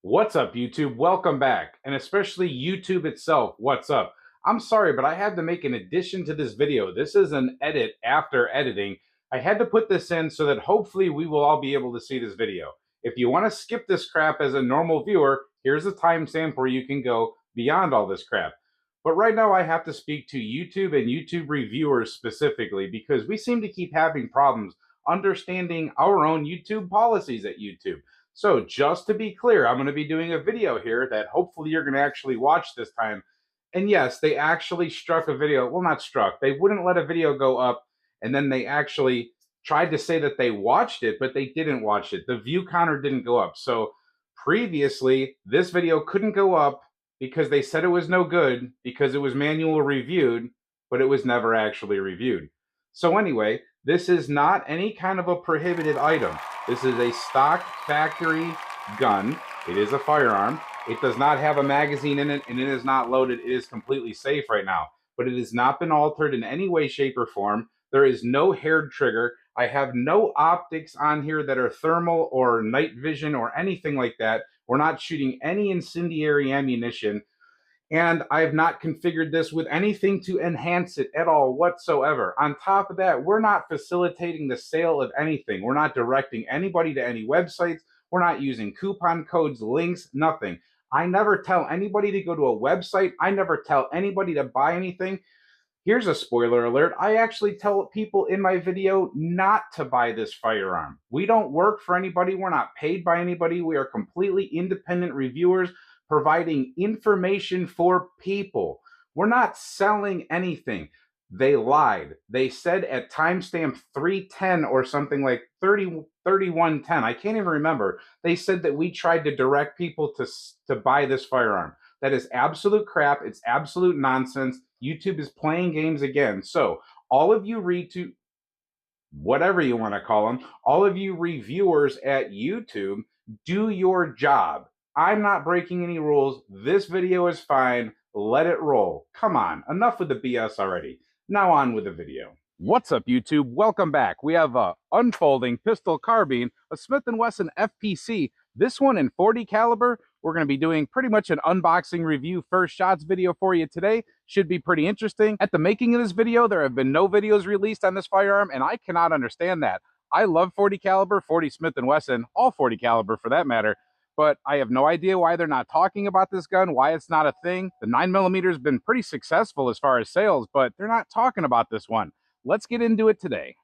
What's up, YouTube? Welcome back. And especially YouTube itself, what's up? I'm sorry, but I had to make an addition to this video. This is an edit after editing. I had to put this in so that hopefully we will all be able to see this video. If you want to skip this crap as a normal viewer, here's a timestamp where you can go beyond all this crap. But right now I have to speak to YouTube and YouTube reviewers specifically because we seem to keep having problems understanding our own YouTube policies at YouTube. So just to be clear, I'm going to be doing a video here that hopefully you're going to actually watch this time. And yes, they actually struck a video. Well, not struck. They wouldn't let a video go up. And then they actually tried to say that they watched it, but they didn't watch it. The view counter didn't go up. So previously, this video couldn't go up because they said it was no good because it was manual reviewed, but it was never actually reviewed. So anyway, this is not any kind of a prohibited item. This is a stock factory gun. It is a firearm. It does not have a magazine in it, and it is not loaded. It is completely safe right now, but it has not been altered in any way, shape, or form. There is no haired trigger. I have no optics on here that are thermal or night vision or anything like that. We're not shooting any incendiary ammunition. And I have not configured this with anything to enhance it at all whatsoever. On top of that, we're not facilitating the sale of anything. We're not directing anybody to any websites. We're not using coupon codes, links, nothing. I never tell anybody to go to a website. I never tell anybody to buy anything. Here's a spoiler alert. I actually tell people in my video not to buy this firearm. We don't work for anybody. We're not paid by anybody. We are completely independent reviewers providing information for people. We're not selling anything. They lied. They said at timestamp 310 or something like 3110. I can't even remember. They said that we tried to direct people to buy this firearm. That is absolute crap. It's absolute nonsense. YouTube is playing games again. So all of you whatever you want to call them, all of you reviewers at YouTube, do your job. I'm not breaking any rules. This video is fine. Let it roll. Come on, enough with the BS already. Now on with the video. What's up, YouTube? Welcome back. We have a unfolding pistol carbine, a Smith & Wesson FPC. This one in 40 caliber. We're going to be doing pretty much an unboxing review first shots video for you today. Should be pretty interesting. At the making of this video, there have been no videos released on this firearm, and I cannot understand that. I love 40 caliber, 40 Smith & Wesson, all 40 caliber for that matter, but I have no idea why they're not talking about this gun, why it's not a thing. The 9mm has been pretty successful as far as sales, but they're not talking about this one. Let's get into it today.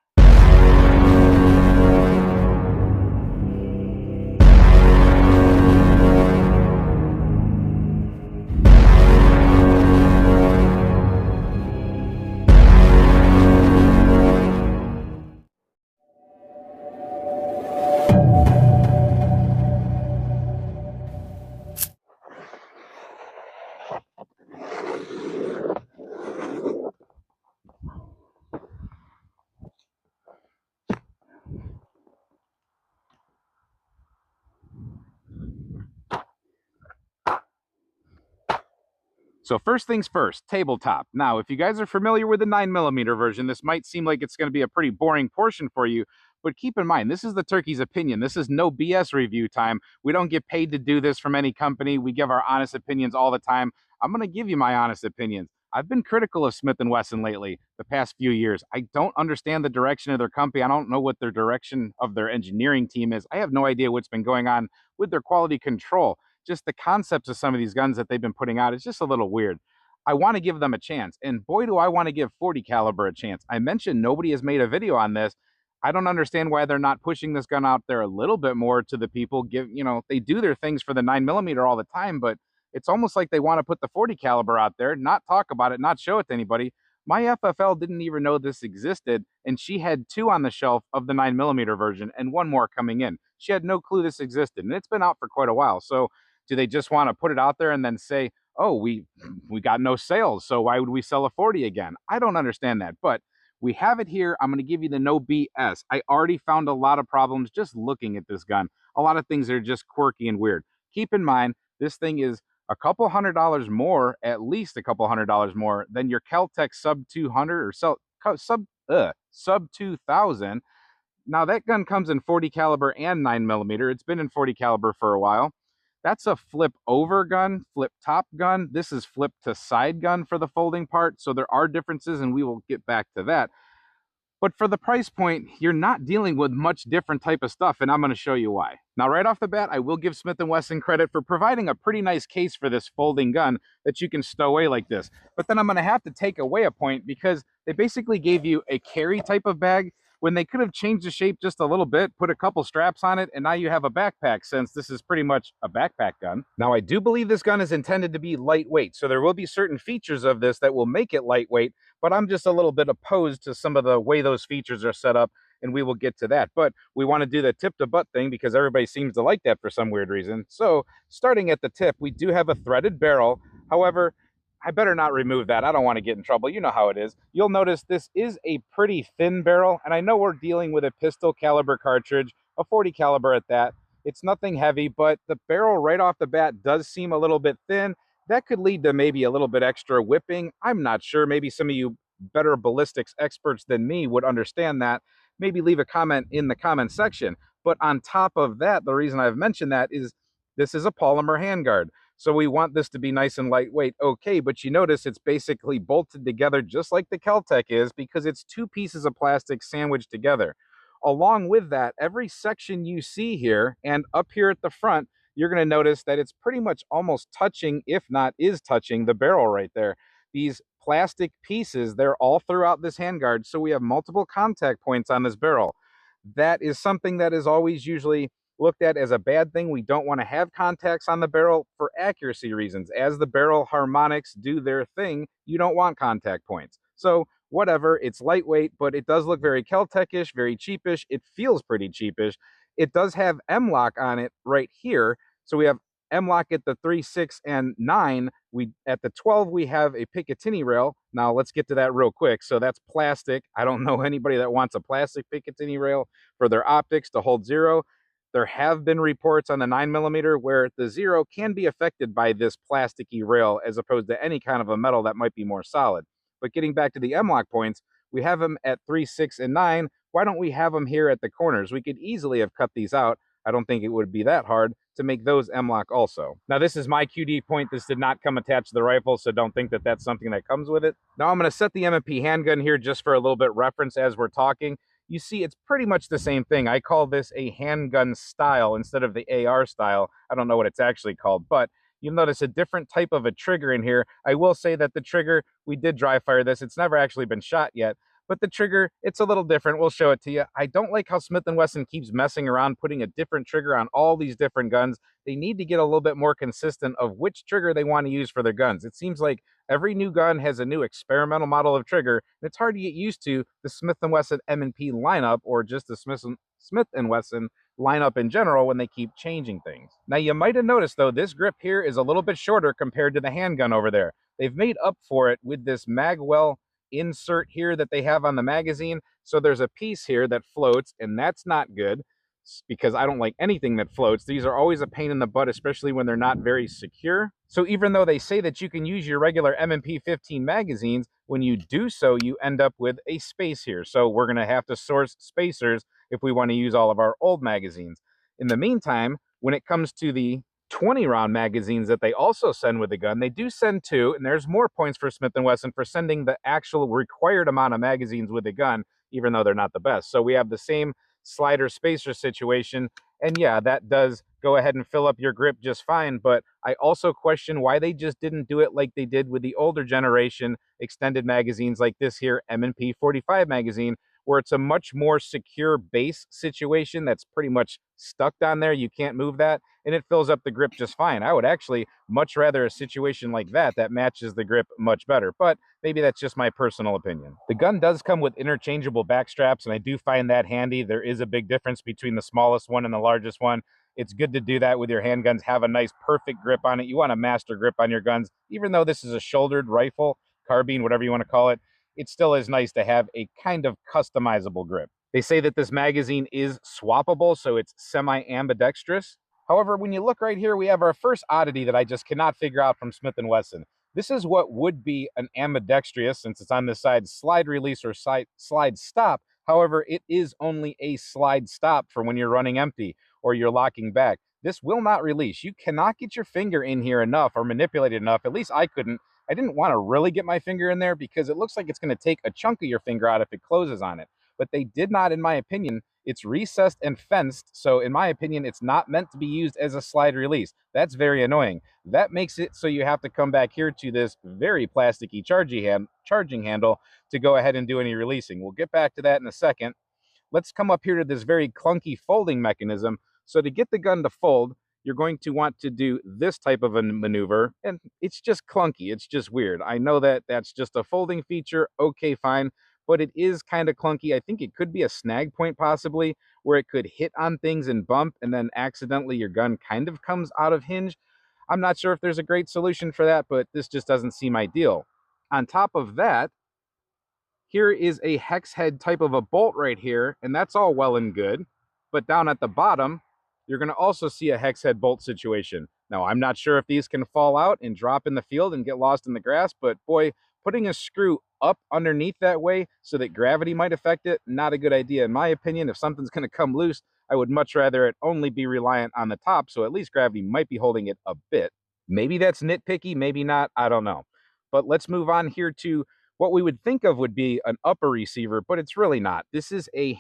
So first things first, tabletop. Now, if you guys are familiar with the 9mm version, this might seem like it's going to be a pretty boring portion for you, but keep in mind, this is the Turkey's opinion. This is no BS review time. We don't get paid to do this from any company. We give our honest opinions all the time. I'm going to give you my honest opinions. I've been critical of Smith & Wesson lately, the past few years. I don't understand the direction of their company. I don't know what their direction of their engineering team is. I have no idea what's been going on with their quality control. Just the concepts of some of these guns that they've been putting out is just a little weird. I want to give them a chance, and boy, do I want to give 40 caliber a chance. I mentioned nobody has made a video on this. I don't understand why they're not pushing this gun out there a little bit more to the people. They do their things for the 9mm all the time, but it's almost like they want to put the 40 caliber out there, not talk about it, not show it to anybody. My FFL didn't even know this existed, and she had two on the shelf of the 9mm version and one more coming in. She had no clue this existed, and it's been out for quite a while. So do they just want to put it out there and then say, oh, we got no sales, so why would we sell a 40 again? I don't understand that, but we have it here. I'm going to give you the no BS. I already found a lot of problems just looking at this gun. A lot of things that are just quirky and weird. Keep in mind, this thing is a couple $100 more, at least a couple $100 more than your Kel-Tec sub 200 or sub 2000. Now that gun comes in 40 caliber and 9mm. It's been in 40 caliber for a while. That's a flip over gun, flip top gun. This is flip to side gun for the folding part. So there are differences, and we will get back to that. But for the price point, you're not dealing with much different type of stuff, and I'm going to show you why. Now, right off the bat, I will give Smith & Wesson credit for providing a pretty nice case for this folding gun that you can stow away like this. But then I'm going to have to take away a point because they basically gave you a carry type of bag when they could have changed the shape just a little bit, put a couple straps on it, and now you have a backpack, since this is pretty much a backpack gun. Now, I do believe this gun is intended to be lightweight, so there will be certain features of this that will make it lightweight, but I'm just a little bit opposed to some of the way those features are set up, and we will get to that. But we want to do the tip to butt thing because everybody seems to like that for some weird reason. So starting at the tip, we do have a threaded barrel. However, I better not remove that. I don't want to get in trouble. You know how it is. You'll notice this is a pretty thin barrel, and I know we're dealing with a pistol caliber cartridge, a 40 caliber at that. It's nothing heavy, but the barrel right off the bat does seem a little bit thin. That could lead to maybe a little bit extra whipping. I'm not sure. Maybe some of you better ballistics experts than me would understand that. Maybe leave a comment in the comment section. But on top of that, the reason I've mentioned that is this is a polymer handguard. So we want this to be nice and lightweight. Okay, but you notice it's basically bolted together just like the Kel-Tec is, because it's two pieces of plastic sandwiched together. Along with that, every section you see here and up here at the front, you're going to notice that it's pretty much almost touching, if not is touching, the barrel right there. These plastic pieces, they're all throughout this handguard, so we have multiple contact points on this barrel. That is something that is always usually looked at as a bad thing. We don't want to have contacts on the barrel for accuracy reasons. As the barrel harmonics do their thing, you don't want contact points. So whatever, it's lightweight, but it does look very Kel-Tec-ish, very cheapish. It feels pretty cheapish. It does have M-LOK on it right here. So we have M-LOK at the 3, 6, and 9. At the 12, we have a Picatinny rail. Now, let's get to that real quick. So that's plastic. I don't know anybody that wants a plastic Picatinny rail for their optics to hold 0. There have been reports on the 9mm where the 0 can be affected by this plasticky rail as opposed to any kind of a metal that might be more solid. But getting back to the M-LOK points, we have them at 3, 6, and 9. Why don't we have them here at the corners? We could easily have cut these out. I don't think it would be that hard to make those M-LOK also. Now, this is my QD point. This did not come attached to the rifle, so don't think that that's something that comes with it. Now, I'm going to set the M&P handgun here just for a little bit reference as we're talking. You see, it's pretty much the same thing. I call this a handgun style instead of the AR style. I don't know what it's actually called, but you'll notice a different type of a trigger in here. I will say that the trigger, we did dry fire this. It's never actually been shot yet, but the trigger, it's a little different. We'll show it to you. I don't like how Smith & Wesson keeps messing around, putting a different trigger on all these different guns. They need to get a little bit more consistent of which trigger they want to use for their guns. It seems like every new gun has a new experimental model of trigger, and it's hard to get used to the Smith & Wesson M&P lineup, or just the Smith & Wesson lineup in general when they keep changing things. Now, you might have noticed, though, this grip here is a little bit shorter compared to the handgun over there. They've made up for it with this magwell insert here that they have on the magazine. So there's a piece here that floats, and that's not good because I don't like anything that floats. These are always a pain in the butt, especially when they're not very secure. So even though they say that you can use your regular M&P 15 magazines, when you do so, you end up with a space here. So we're going to have to source spacers if we want to use all of our old magazines. In the meantime, when it comes to the 20-round magazines that they also send with the gun, they do send 2, and there's more points for Smith & Wesson for sending the actual required amount of magazines with the gun, even though they're not the best. So we have the same slider spacer situation, and yeah, that does go ahead and fill up your grip just fine, but I also question why they just didn't do it like they did with the older generation extended magazines like this here M&P 45 magazine, where it's a much more secure base situation that's pretty much stuck down there. You can't move that, and it fills up the grip just fine. I would actually much rather a situation like that that matches the grip much better, but maybe that's just my personal opinion. The gun does come with interchangeable back straps, and I do find that handy. There is a big difference between the smallest one and the largest one. It's good to do that with your handguns. Have a nice perfect grip on it. You want a master grip on your guns. Even though this is a shouldered rifle, carbine, whatever you want to call it, it still is nice to have a kind of customizable grip. They say that this magazine is swappable, so it's semi-ambidextrous. However, when you look right here, we have our first oddity that I just cannot figure out from Smith & Wesson. This is what would be an ambidextrous, since it's on this side, slide release or slide stop. However, it is only a slide stop for when you're running empty or you're locking back. this will not release. You cannot get your finger in here enough or manipulate it enough. At least I couldn't. I didn't want to really get my finger in there because it looks like it's going to take a chunk of your finger out if it closes on it. But they did not, in my opinion. It's recessed and fenced, so in my opinion, it's not meant to be used as a slide release. That's very annoying. That makes it so you have to come back here to this very plasticky charging handle to go ahead and do any releasing. We'll get back to that in a second. Let's come up here to this very clunky folding mechanism. So to get the gun to fold, you're going to want to do this type of a maneuver, and it's just clunky. It's just weird. I know that that's just a folding feature. Okay, fine. But it is kind of clunky. I think it could be a snag point possibly, where it could hit on things and bump, and then accidentally your gun kind of comes out of hinge. I'm not sure if there's a great solution for that, but this just doesn't seem ideal. On top of that, here is a hex head type of a bolt right here, and that's all well and good. But down at the bottom, you're going to also see a hex head bolt situation. Now, I'm not sure if these can fall out and drop in the field and get lost in the grass, but boy, putting a screw up underneath that way so that gravity might affect it, not a good idea. In my opinion, if something's going to come loose, I would much rather it only be reliant on the top, so at least gravity might be holding it a bit. Maybe that's nitpicky, maybe not, I don't know. But let's move on here to what we would think of would be an upper receiver, but it's really not. This is a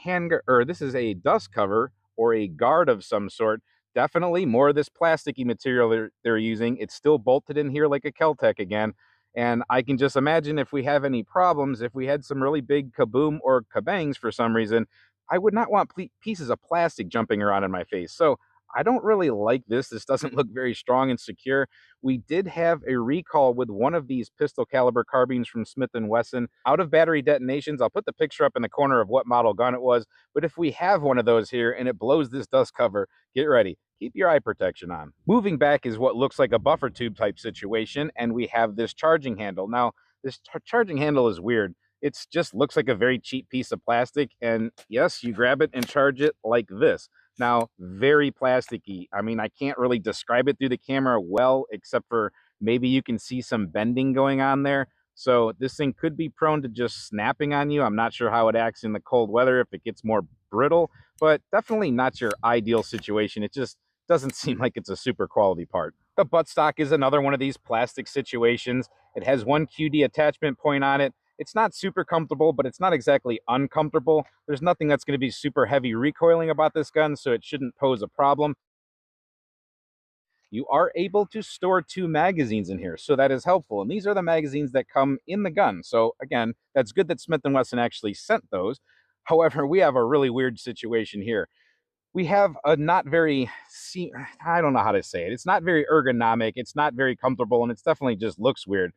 this is a dust cover or a guard of some sort. Definitely more of this plasticky material they're using. It's still bolted in here like a Kel-Tec again. And I can just imagine if we have any problems, if we had some really big kaboom or kabangs for some reason, I would not want pieces of plastic jumping around in my face. So I don't really like this. This doesn't look very strong and secure. We did have a recall with one of these pistol caliber carbines from Smith & Wesson out of battery detonations. I'll put the picture up in the corner of what model gun it was. But if we have one of those here and it blows this dust cover, get ready. Keep your eye protection on. Moving back is what looks like a buffer tube type situation, and we have this charging handle. Now, this charging handle is weird. It just looks like a very cheap piece of plastic, and yes, you grab it and charge it like this. Now, very plasticky. I mean, I can't really describe it through the camera well, except for maybe you can see some bending going on there. So this thing could be prone to just snapping on you. I'm not sure how it acts in the cold weather, if it gets more brittle, but definitely not your ideal situation. It just doesn't seem like it's a super quality part. The buttstock is another one of these plastic situations. It has one QD attachment point on it. It's not super comfortable, but it's not exactly uncomfortable. There's nothing that's going to be super heavy recoiling about this gun, so it shouldn't pose a problem. You are able to store 2 magazines in here, so that is helpful. And these are the magazines that come in the gun. So again, that's good that Smith & Wesson actually sent those. However, we have a really weird situation here. We have a not very, I don't know how to say it. It's not very ergonomic. It's not very comfortable, and it's definitely just looks weird.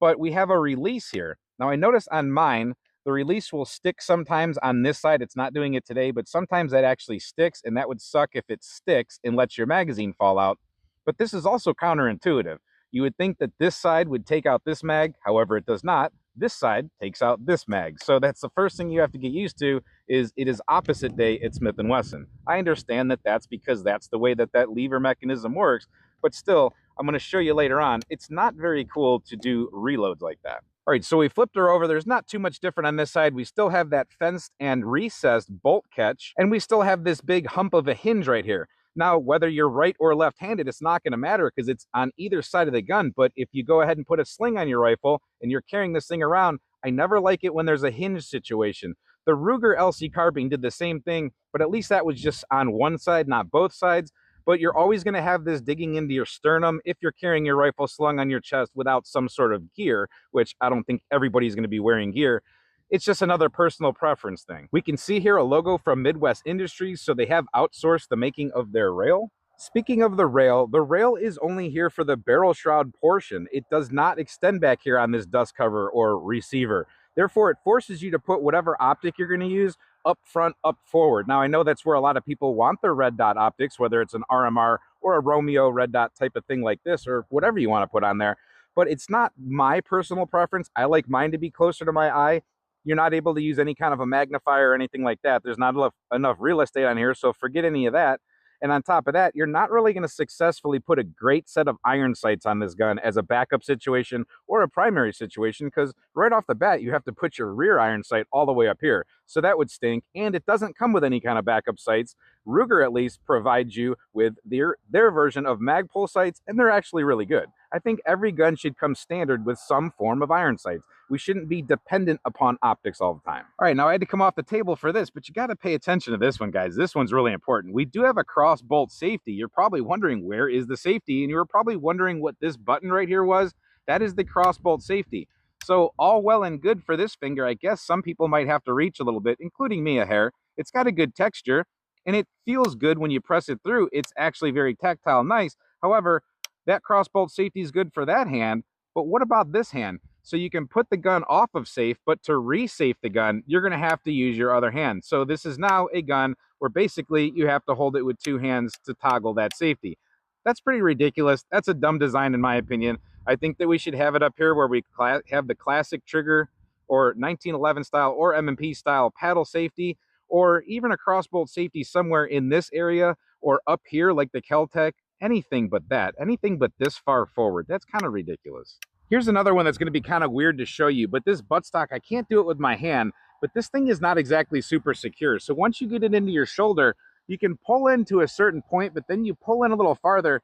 But we have a release here. Now I notice on mine, the release will stick sometimes on this side. It's not doing it today, but sometimes that actually sticks, and that would suck if it sticks and lets your magazine fall out. But this is also counterintuitive. You would think that this side would take out this mag, however it does not. This side takes out this mag. So that's the first thing you have to get used to, is it is opposite day at Smith & Wesson. I understand that that's because that's the way that that lever mechanism works, but still, I'm going to show you later on, it's not very cool to do reloads like that. All right, so we flipped her over. There's not too much different on this side. We still have that fenced and recessed bolt catch, and we still have this big hump of a hinge right here. Now, whether you're right or left-handed, it's not going to matter because it's on either side of the gun. But if you go ahead and put a sling on your rifle and you're carrying this thing around, I never like it when there's a hinge situation. The Ruger LC carbine did the same thing, but at least that was just on one side, not both sides. But you're always going to have this digging into your sternum if you're carrying your rifle slung on your chest without some sort of gear, which I don't think everybody's going to be wearing gear. It's just another personal preference thing. We can see here a logo from Midwest Industries, so they have outsourced the making of their rail. Speaking of the rail is only here for the barrel shroud portion. It does not extend back here on this dust cover or receiver. Therefore, it forces you to put whatever optic you're going to use up front, up forward. Now, I know that's where a lot of people want their red dot optics, whether it's an RMR or a Romeo red dot type of thing like this, or whatever you want to put on there. But it's not my personal preference. I like mine to be closer to my eye. You're not able to use any kind of a magnifier or anything like that. There's not enough real estate on here, so forget any of that. And on top of that, you're not really going to successfully put a great set of iron sights on this gun as a backup situation or a primary situation, because right off the bat, you have to put your rear iron sight all the way up here. So that would stink, and it doesn't come with any kind of backup sights. Ruger at least provides you with their version of Magpul sights, and they're actually really good. I think every gun should come standard with some form of iron sights. We shouldn't be dependent upon optics all the time. All right, now I had to come off the table for this, but you got to pay attention to this one, guys. This one's really important. We do have a cross bolt safety. You're probably wondering, where is the safety? And you were probably wondering what this button right here was. That is the cross bolt safety. So all well and good for this finger. I guess some people might have to reach a little bit, including me a hair. It's got a good texture, and it feels good when you press it through. It's actually very tactile, nice. However, that cross bolt safety is good for that hand, but what about this hand? So you can put the gun off of safe, but to resafe the gun, you're going to have to use your other hand. So this is now a gun where basically you have to hold it with two hands to toggle that safety. That's pretty ridiculous. That's a dumb design in my opinion. I think that we should have it up here where we have the classic trigger or 1911 style or M&P style paddle safety, or even a crossbolt safety somewhere in this area or up here like the Kel-Tec. Anything but that. Anything but this far forward. That's kind of ridiculous. Here's another one that's going to be kind of weird to show you, but this buttstock, I can't do it with my hand, but this thing is not exactly super secure. So once you get it into your shoulder, you can pull in to a certain point, but then you pull in a little farther.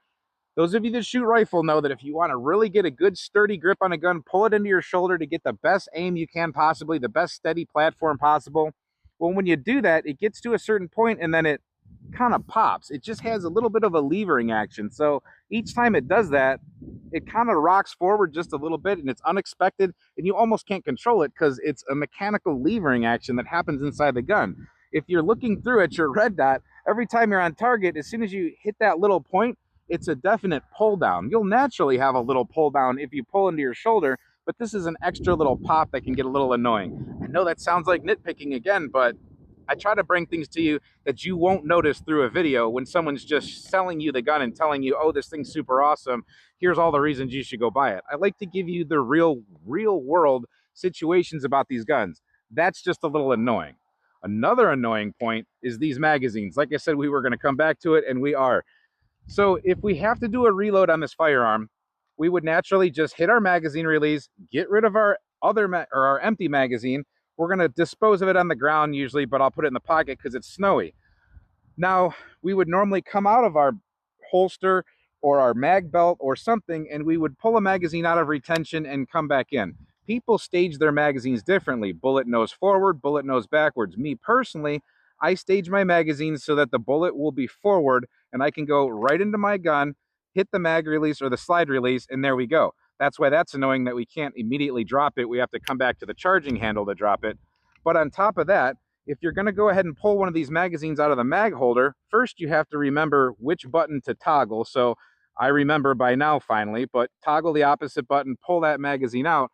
Those of you that shoot rifle know that if you want to really get a good sturdy grip on a gun, pull it into your shoulder to get the best aim you can possibly, the best steady platform possible. Well, when you do that, it gets to a certain point and then it kind of pops. It just has a little bit of a levering action. So each time it does that, it kind of rocks forward just a little bit, and it's unexpected, and you almost can't control it because it's a mechanical levering action that happens inside the gun. If you're looking through at your red dot, every time you're on target, as soon as you hit that little point, it's a definite pull down. You'll naturally have a little pull down if you pull into your shoulder, but this is an extra little pop that can get a little annoying. I know that sounds like nitpicking again, but I try to bring things to you that you won't notice through a video when someone's just selling you the gun and telling you, oh, this thing's super awesome. Here's all the reasons you should go buy it. I like to give you the real world situations about these guns. That's just a little annoying. Another annoying point is these magazines. Like I said, we were going to come back to it, and we are. So if we have to do a reload on this firearm, we would naturally just hit our magazine release, get rid of our our empty magazine. We're going to dispose of it on the ground usually, but I'll put it in the pocket because it's snowy. Now, we would normally come out of our holster or our mag belt or something, and we would pull a magazine out of retention and come back in. People stage their magazines differently. Bullet nose forward, bullet nose backwards. Me personally, I stage my magazines so that the bullet will be forward and I can go right into my gun, hit the mag release or the slide release, and there we go. That's why that's annoying that we can't immediately drop it. We have to come back to the charging handle to drop it. But on top of that, if you're going to go ahead and pull one of these magazines out of the mag holder, first you have to remember which button to toggle. So I remember by now finally, but toggle the opposite button, pull that magazine out.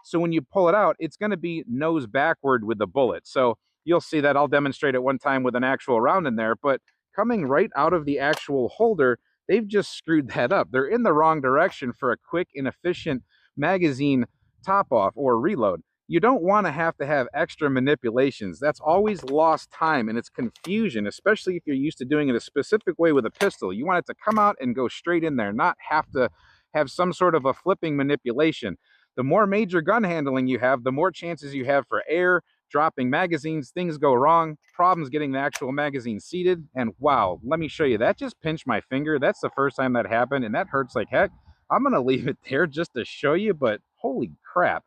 So when you pull it out, it's going to be nose backward with the bullet. So you'll see that I'll demonstrate it one time with an actual round in there, but coming right out of the actual holder, they've just screwed that up. They're in the wrong direction for a quick and efficient magazine top off or reload. You don't want to have extra manipulations. That's always lost time and it's confusion, especially if you're used to doing it a specific way with a pistol. You want it to come out and go straight in there, not have to have some sort of a flipping manipulation. The more major gun handling you have, the more chances you have for air, dropping magazines, things go wrong, problems getting the actual magazine seated, and wow, let me show you. That just pinched my finger. That's the first time that happened, and that hurts like heck. I'm going to leave it there just to show you, but holy crap.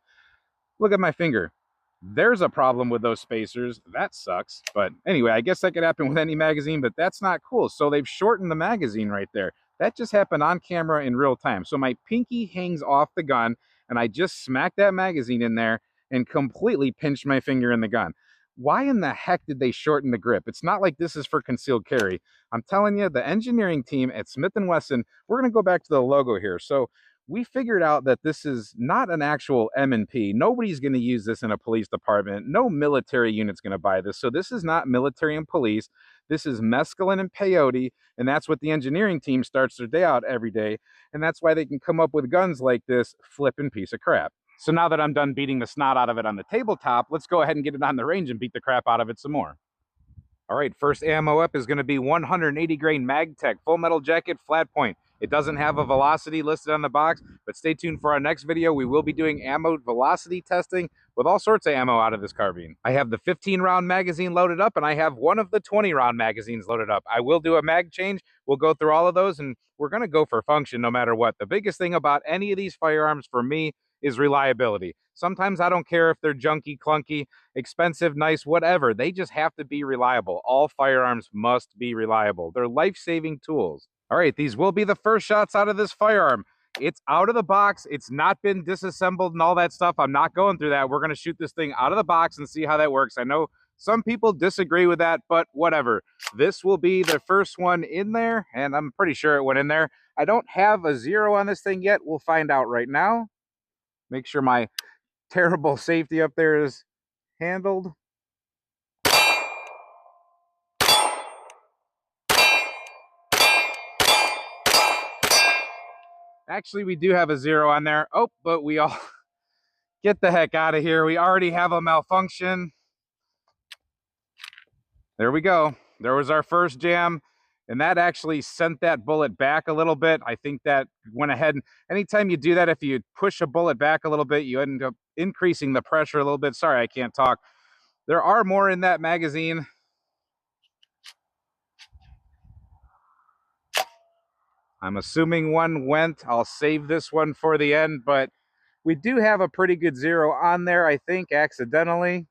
Look at my finger. There's a problem with those spacers. That sucks. But anyway, I guess that could happen with any magazine, but that's not cool. So they've shortened the magazine right there. That just happened on camera in real time. So my pinky hangs off the gun, and I just smacked that magazine in there and completely pinched my finger in the gun. Why in the heck did they shorten the grip? It's not like this is for concealed carry. I'm telling you, the engineering team at Smith & Wesson, we're going to go back to the logo here. So we figured out that this is not an actual M&P. Nobody's going to use this in a police department. No military unit's going to buy this. So this is not military and police. This is mescaline and peyote, and that's what the engineering team starts their day out every day. And that's why they can come up with guns like this flipping piece of crap. So now that I'm done beating the snot out of it on the tabletop, let's go ahead and get it on the range and beat the crap out of it some more. All right, first ammo up is going to be 180 grain MagTech full metal jacket flat point. It doesn't have a velocity listed on the box, but stay tuned for our next video. We will be doing ammo velocity testing with all sorts of ammo out of this carbine. I have the 15 round magazine loaded up, and I have one of the 20 round magazines loaded up. I will do a mag change. We'll go through all of those, and we're going to go for function no matter what. The biggest thing about any of these firearms for me is reliability. Sometimes I don't care if they're junky, clunky, expensive, nice, whatever. They just have to be reliable. All firearms must be reliable. They're life-saving tools. All right, these will be the first shots out of this firearm. It's out of the box. It's not been disassembled and all that stuff. I'm not going through that. We're going to shoot this thing out of the box and see how that works. I know some people disagree with that, but whatever. This will be the first one in there, and I'm pretty sure it went in there. I don't have a 0 on this thing yet. We'll find out right now. Make sure my terrible safety up there is handled. Actually, we do have a 0 on there. Oh, but we all get the heck out of here. We already have a malfunction. There we go. There was our first jam, and that actually sent that bullet back a little bit. I think that went ahead, and anytime you do that, if you push a bullet back a little bit, you end up increasing the pressure a little bit. Sorry, I can't talk. There are more in that magazine. I'm assuming one went. I'll save this one for the end, but we do have a pretty good 0 on there, I think, accidentally.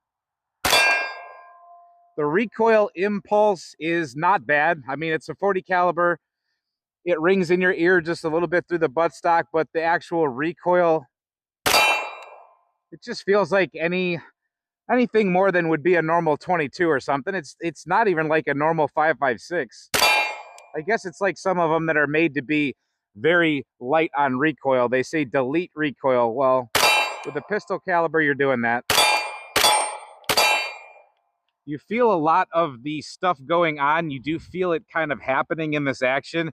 The recoil impulse is not bad. I mean, it's a 40 caliber. It rings in your ear just a little bit through the buttstock, but the actual recoil, it just feels like anything more than would be a normal 22 or something. It's not even like a normal 5.56. I guess it's like some of them that are made to be very light on recoil. They say delete recoil. Well, with a pistol caliber, you're doing that. You feel a lot of the stuff going on. You do feel it kind of happening in this action.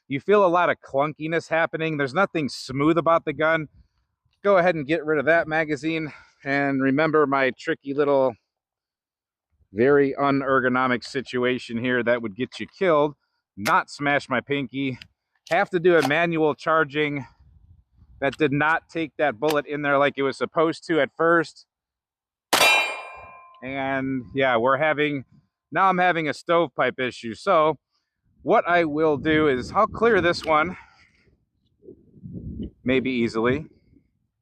You feel a lot of clunkiness happening. There's nothing smooth about the gun. Go ahead and get rid of that magazine. And remember my tricky little, very unergonomic situation here that would get you killed. Not smash my pinky. Have to do a manual charging. That did not take that bullet in there like it was supposed to at first. And yeah, now I'm having a stovepipe issue. So what I will do is I'll clear this one, maybe easily.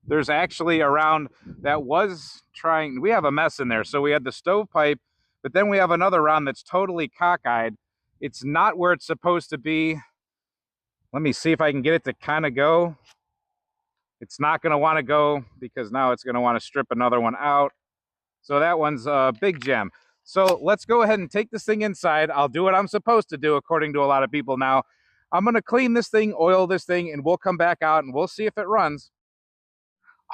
There's actually a round that was trying, we have a mess in there. So we had the stovepipe, but then we have another round that's totally cockeyed. It's not where it's supposed to be. Let me see if I can get it to kind of go. It's not going to want to go because now it's going to want to strip another one out. So that one's a big gem. So let's go ahead and take this thing inside. I'll do what I'm supposed to do according to a lot of people now. I'm going to clean this thing, oil this thing, and we'll come back out and we'll see if it runs.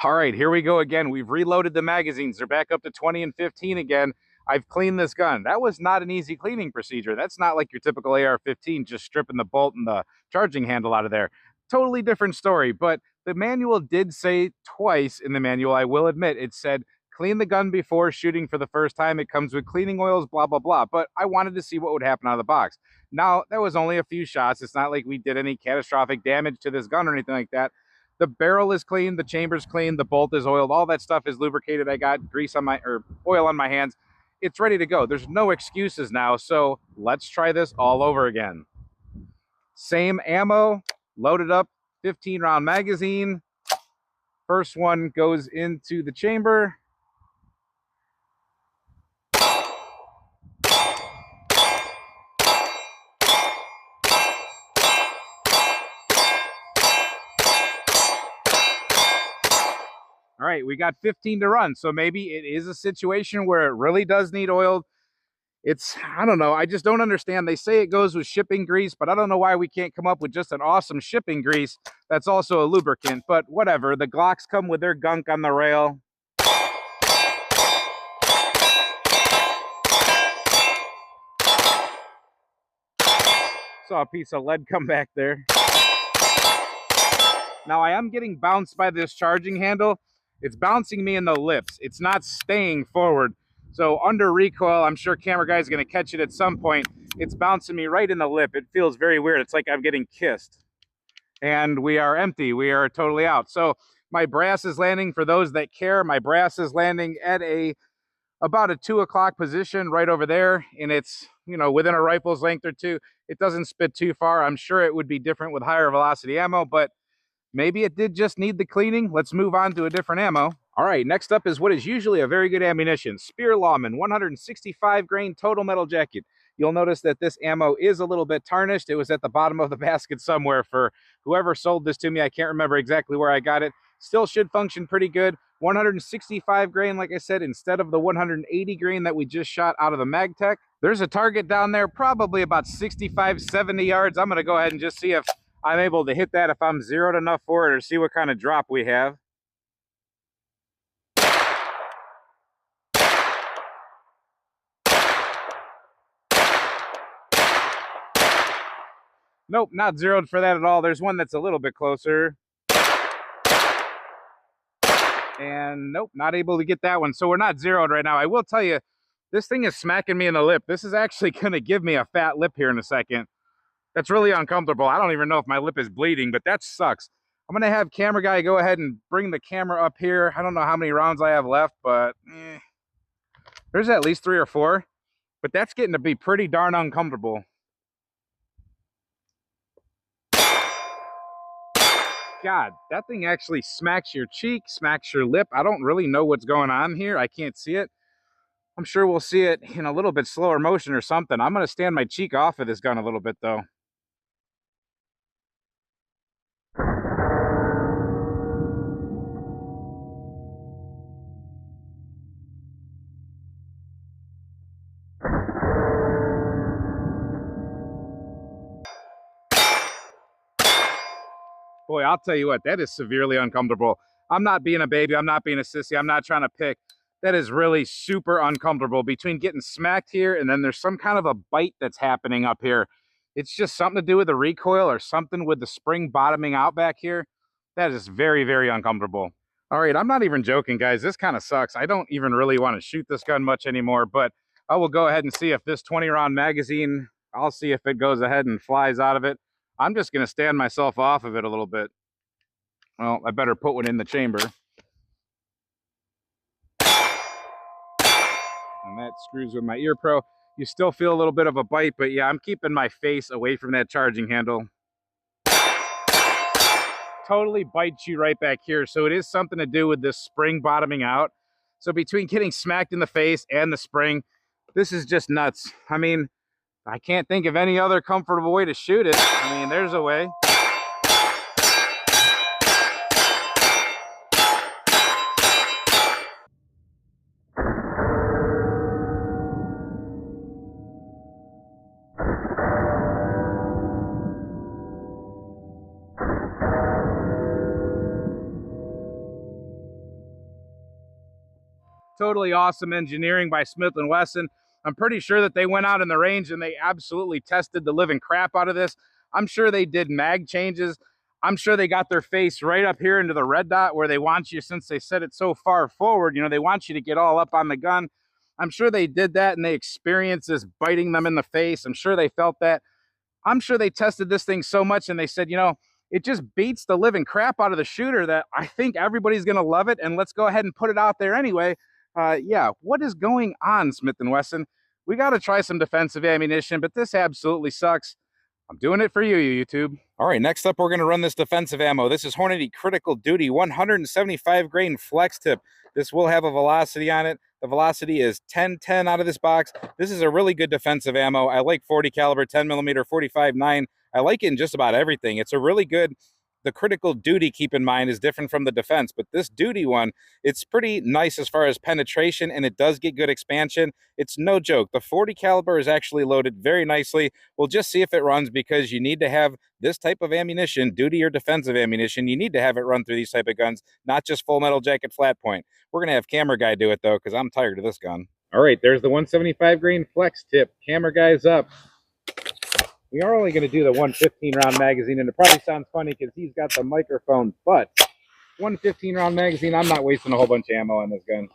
All right, here we go again. We've reloaded the magazines. They're back up to 20 and 15 again. I've cleaned this gun. That was not an easy cleaning procedure. That's not like your typical AR-15, just stripping the bolt and the charging handle out of there. Totally different story, but the manual did say twice in the manual, I will admit, it said, clean the gun before shooting for the first time. It comes with cleaning oils, blah, blah, blah. But I wanted to see what would happen out of the box. Now, that was only a few shots. It's not like we did any catastrophic damage to this gun or anything like that. The barrel is clean, the chamber's clean, the bolt is oiled, all that stuff is lubricated. I got grease on oil on my hands. It's ready to go. There's no excuses now. So let's try this all over again. Same ammo, loaded up, 15 round magazine. First one goes into the chamber. All right, we got 15 to run. So maybe it is a situation where it really does need oiled. I don't know. I just don't understand. They say it goes with shipping grease, but I don't know why we can't come up with just an awesome shipping grease that's also a lubricant. But whatever. The Glocks come with their gunk on the rail. Saw a piece of lead come back there. Now I am getting bounced by this charging handle. It's bouncing me in the lips. It's not staying forward. So under recoil, I'm sure camera guy's gonna catch it at some point. It's bouncing me right in the lip. It feels very weird. It's like I'm getting kissed. And we are empty. We are totally out. So my brass is landing, for those that care, my brass is landing at about a 2 o'clock position right over there, and it's, you know, within a rifle's length or two. It doesn't spit too far. I'm sure it would be different with higher velocity ammo, but maybe it did just need the cleaning. Let's move on to a different ammo. All right, next up is what is usually a very good ammunition, Spear Lawman 165 grain total metal jacket. You'll notice that this ammo is a little bit tarnished. It was at the bottom of the basket somewhere for whoever sold this to me. I can't remember exactly where I got it. Still should function pretty good. 165 grain, like I said, instead of the 180 grain that we just shot out of the MagTech. There's a target down there, probably about 65, 70 yards. I'm gonna go ahead and just see if I'm able to hit that, if I'm zeroed enough for it, or see what kind of drop we have. Nope, not zeroed for that at all. There's one that's a little bit closer. And nope, not able to get that one. So we're not zeroed right now. I will tell you, this thing is smacking me in the lip. This is actually gonna give me a fat lip here in a second. That's really uncomfortable. I don't even know if my lip is bleeding, but that sucks. I'm gonna have camera guy go ahead and bring the camera up here. I don't know how many rounds I have left, but there's at least 3 or 4. But that's getting to be pretty darn uncomfortable. God, that thing actually smacks your cheek, smacks your lip. I don't really know what's going on here. I can't see it. I'm sure we'll see it in a little bit slower motion or something. I'm going to stand my cheek off of this gun a little bit, though. Boy, I'll tell you what, that is severely uncomfortable. I'm not being a baby. I'm not being a sissy. I'm not trying to pick. That is really super uncomfortable. Between getting smacked here and then there's some kind of a bite that's happening up here. It's just something to do with the recoil or something with the spring bottoming out back here. That is very, very uncomfortable. All right, I'm not even joking, guys. This kind of sucks. I don't even really want to shoot this gun much anymore, but I will go ahead and see if this 20-round magazine, I'll see if it goes ahead and flies out of it. I'm just going to stand myself off of it a little bit. Well, I better put one in the chamber. And that screws with my ear pro. You still feel a little bit of a bite, but yeah, I'm keeping my face away from that charging handle. Totally bites you right back here. So it is something to do with this spring bottoming out. So between getting smacked in the face and the spring, this is just nuts. I mean, I can't think of any other comfortable way to shoot it. I mean, there's a way. Totally awesome engineering by Smith & Wesson. I'm pretty sure that they went out in the range and they absolutely tested the living crap out of this. I'm sure they did mag changes. I'm sure they got their face right up here into the red dot where they want you, since they set it so far forward, you know, they want you to get all up on the gun. I'm sure they did that and they experienced this biting them in the face. I'm sure they felt that. I'm sure they tested this thing so much and they said, you know, it just beats the living crap out of the shooter that I think everybody's going to love it, and let's go ahead and put it out there anyway. Yeah, what is going on, Smith & Wesson? We got to try some defensive ammunition, but this absolutely sucks. I'm doing it for you, YouTube. All right, next up, we're going to run this defensive ammo. This is Hornady Critical Duty 175 grain flex tip. This will have a velocity on it. The velocity is 10-10 out of this box. This is a really good defensive ammo. I like 40 caliber, 10 millimeter, 45-9. I like it in just about everything. It's a really good. The critical duty, keep in mind, is different from the defense, but this duty one, it's pretty nice as far as penetration, and it does get good expansion. It's no joke. The 40 caliber is actually loaded very nicely. We'll just see if it runs, because you need to have this type of ammunition, duty or defensive ammunition. You need to have it run through these type of guns, not just full metal jacket flat point. We're going to have camera guy do it, though, because I'm tired of this gun. All right, there's the 175 grain flex tip. Camera guy's up. We are only going to do the 115-round magazine, and it probably sounds funny because he's got the microphone, but 115-round magazine, I'm not wasting a whole bunch of ammo on this gun.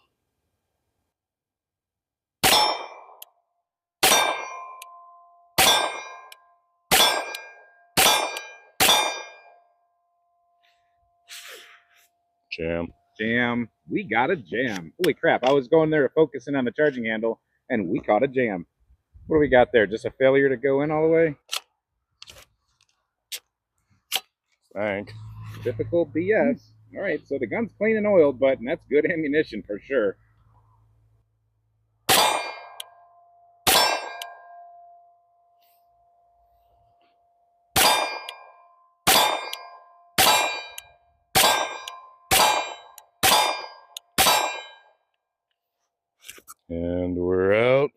Jam. Jam. We got a jam. Holy crap. I was going there focusing on the charging handle, and we caught a jam. What do we got there? Just a failure to go in all the way? Thank. Typical BS. All right, so the gun's clean and oiled, but that's good ammunition for sure. And we're out.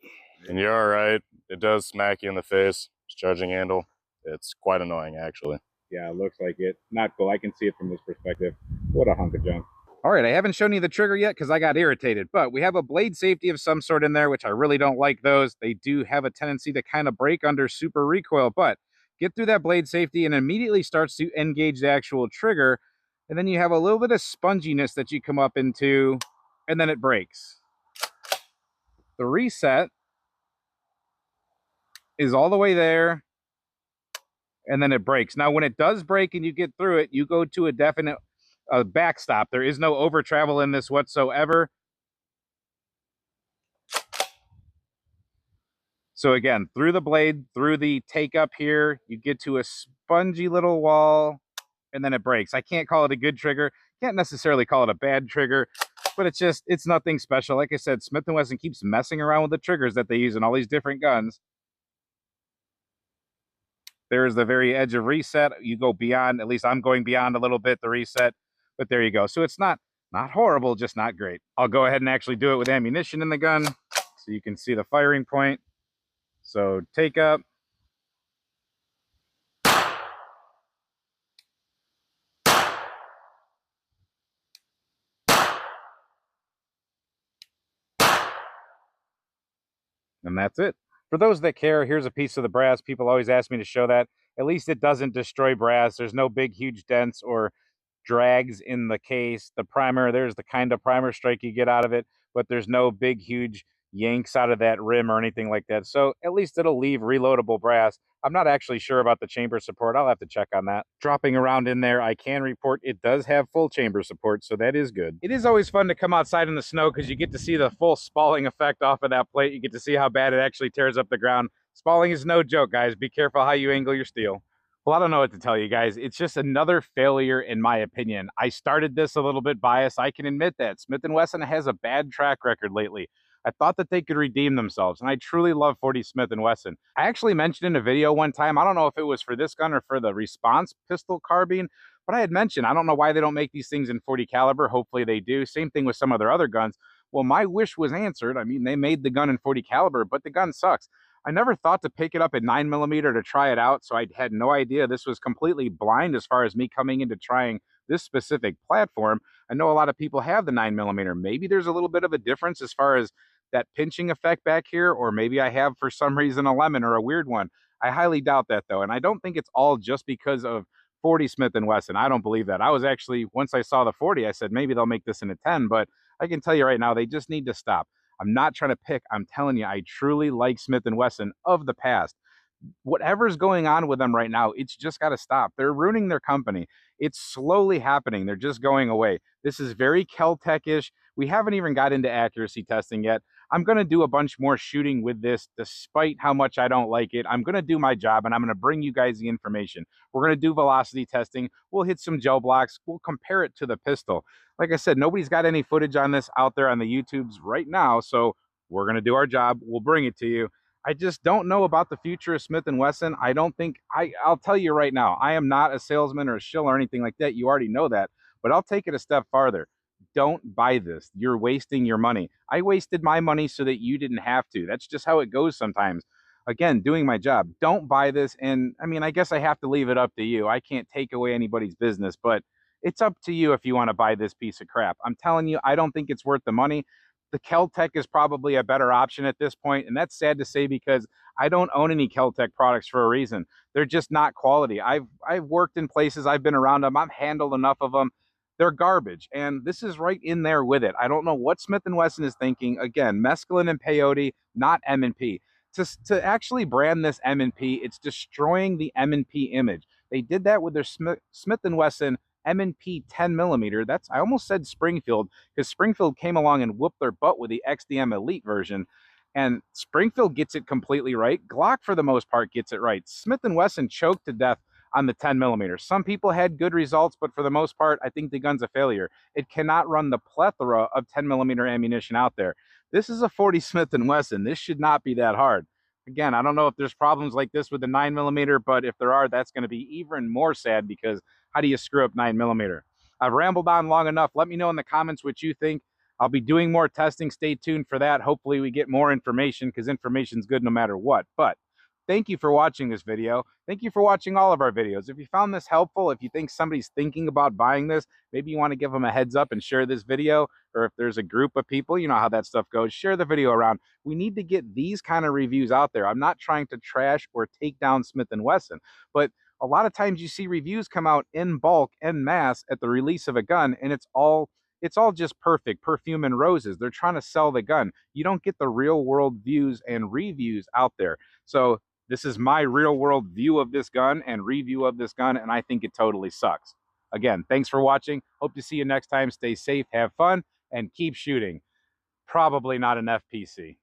And you're all right. It does smack you in the face. It's charging handle. It's quite annoying, actually. Yeah, it looks like it. Not cool. I can see it from this perspective. What a hunk of junk. All right, I haven't shown you the trigger yet because I got irritated, but we have a blade safety of some sort in there, which I really don't like those. They do have a tendency to kind of break under super recoil, but get through that blade safety and immediately starts to engage the actual trigger. And then you have a little bit of sponginess that you come up into, and then it breaks. The reset is all the way there, and then it breaks. Now, when it does break and you get through it, you go to a definite backstop. There is no over travel in this whatsoever. So again, through the blade, through the take up here, you get to a spongy little wall, and then it breaks. I can't call it a good trigger. Can't necessarily call it a bad trigger, but it's nothing special. Like I said, Smith & Wesson keeps messing around with the triggers that they use in all these different guns. There's the very edge of reset. You go beyond, at least I'm going beyond a little bit, the reset, but there you go. So it's not horrible, just not great. I'll go ahead and actually do it with ammunition in the gun so you can see the firing point. So take up. And that's it. For those that care, here's a piece of the brass. People always ask me to show that. At least it doesn't destroy brass. There's no big, huge dents or drags in the case. The primer, there's the kind of primer strike you get out of it, but there's no big, huge yanks out of that rim or anything like that. So at least it'll leave reloadable brass. I'm not actually sure about the chamber support. I'll have to check on that. Dropping around in there, I can report it does have full chamber support, so that is good. It is always fun to come outside in the snow because you get to see the full spalling effect off of that plate. You get to see how bad it actually tears up the ground. Spalling is no joke, guys. Be careful how you angle your steel. Well, I don't know what to tell you guys. It's just another failure in my opinion. I started this a little bit biased. I can admit that. Smith & Wesson has a bad track record lately. I thought that they could redeem themselves, and I truly love 40 Smith & Wesson. I actually mentioned in a video one time, I don't know if it was for this gun or for the Response pistol carbine, but I had mentioned, I don't know why they don't make these things in 40 caliber. Hopefully they do. Same thing with some of their other guns. Well, my wish was answered. I mean, they made the gun in 40 caliber, but the gun sucks. I never thought to pick it up at 9mm to try it out, so I had no idea. This was completely blind as far as me coming into trying this specific platform. I know a lot of people have the 9mm. Maybe there's a little bit of a difference as far as that pinching effect back here, or maybe I have for some reason a lemon or a weird one. I highly doubt that though, and I don't think it's all just because of 40 Smith & Wesson. I don't believe that. I was actually, once I saw the 40, I said maybe they'll make this in a 10, but I can tell you right now, they just need to stop. I'm not trying to pick. I'm telling you, I truly like Smith & Wesson of the past. Whatever's going on with them right now, it's just got to stop. They're ruining their company. It's slowly happening. They're just going away. This is very Kel-Tec-ish. We haven't even got into accuracy testing yet. I'm going to do a bunch more shooting with this, despite how much I don't like it. I'm going to do my job, and I'm going to bring you guys the information. We're going to do velocity testing. We'll hit some gel blocks. We'll compare it to the pistol. Like I said, nobody's got any footage on this out there on the YouTubes right now, so we're going to do our job. We'll bring it to you. I just don't know about the future of Smith & Wesson. I don't think, I'll tell you right now, I am not a salesman or a shill or anything like that. You already know that, but I'll take it a step farther. Don't buy this. You're wasting your money. I wasted my money so that you didn't have to. That's just how it goes sometimes. Again, doing my job. Don't buy this. And I mean, I guess I have to leave it up to you. I can't take away anybody's business, but it's up to you if you want to buy this piece of crap. I'm telling you, I don't think it's worth the money. The Kel-Tec is probably a better option at this point, and that's sad to say because I don't own any Kel-Tec products for a reason. They're just not quality. I've worked in places, I've been around them, I've handled enough of them. They're garbage, and this is right in there with it. I don't know what Smith & Wesson is thinking. Again, mescaline and peyote, not M&P. To actually brand this M&P, it's destroying the M&P image. They did that with their Smith & Wesson M&P 10 millimeter. That's, I almost said Springfield, because Springfield came along and whooped their butt with the XDM Elite version. And Springfield gets it completely right. Glock, for the most part, gets it right. Smith & Wesson choked to death on the 10 millimeter. Some people had good results, but for the most part, I think the gun's a failure. It cannot run the plethora of 10 millimeter ammunition out there. This is a 40 Smith & Wesson. This should not be that hard. Again, I don't know if there's problems like this with the 9 millimeter, but if there are, that's going to be even more sad, because how do you screw up 9 millimeter? I've rambled on long enough. Let me know in the comments what you think. I'll be doing more testing. Stay tuned for that. Hopefully we get more information, because information's good no matter what. But thank you for watching this video. Thank you for watching all of our videos. If you found this helpful, if you think somebody's thinking about buying this, maybe you want to give them a heads up and share this video, or if there's a group of people, you know how that stuff goes, share the video around. We need to get these kind of reviews out there. I'm not trying to trash or take down Smith & Wesson, but a lot of times you see reviews come out in bulk, en masse, at the release of a gun, and it's all just perfect, perfume and roses. They're trying to sell the gun. You don't get the real world views and reviews out there. So this is my real world view of this gun and review of this gun, and I think it totally sucks. Again, thanks for watching. Hope to see you next time. Stay safe, have fun, and keep shooting. Probably not an FPC.